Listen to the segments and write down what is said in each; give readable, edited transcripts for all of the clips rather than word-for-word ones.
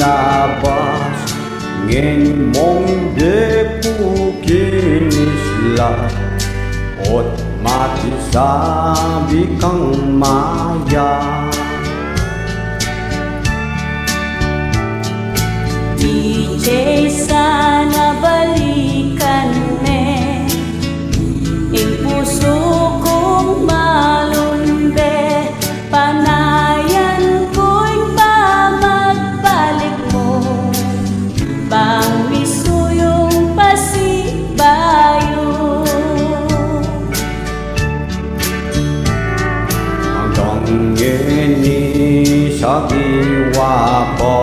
labas ngin mong de pukinisla ot matisabi kang maya. DJ sana balikan me ing puso kong malunde, panayan ko'y pamagbalik mo bang misuyong pasibayo. Hanggang ngini sa diwa ko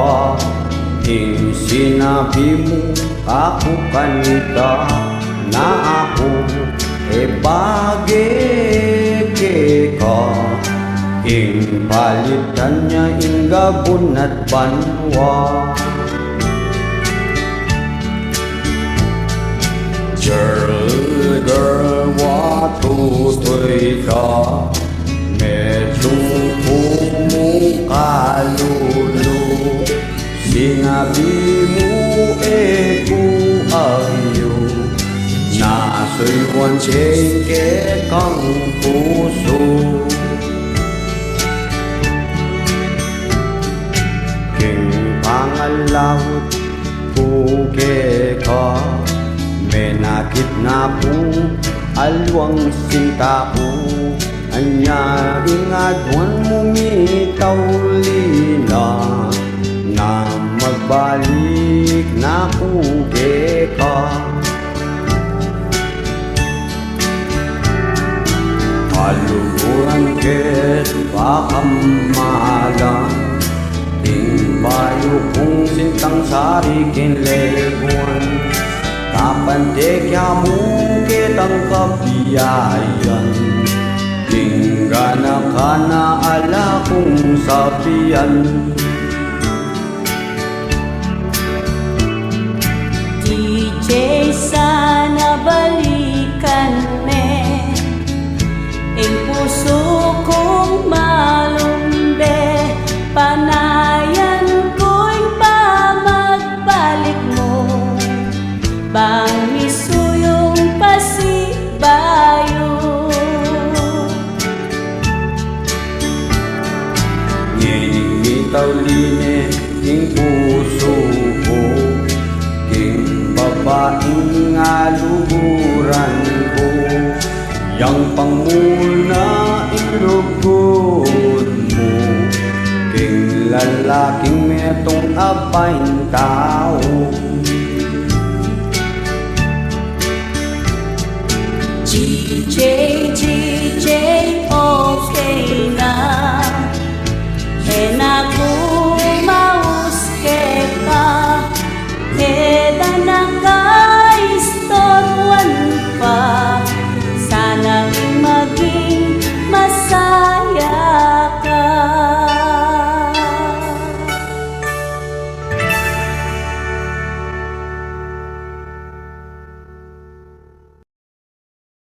ing sinabi mo ako kanita na ako bagay ka ing palitan niya ing gabon at banwa. Girl, watutoy ka medyo kalulu. Sinabi mo ko ayo naso'y wansike kang puso. King pangalawot puke ka menakit na po alwang sinta ko. Anya ingadwan mo mitaw lila na magbalik na puge ka. Kaluguran ket pakamalang ting bayo kong sintang sari kinleguan kapantekya mo kitang kabiyayan tinggana ka na ala kong sabihan. DJ sana balikan me ing puso kong malunde, panayan ko'y pamagbalik mo bang misuyong pasibayo. Ngingitaw line ing puso ko king babaeng aluguran ko yang pangmuna ilugod mo king lalaking metong apaing tao. DJ, okay na. Ako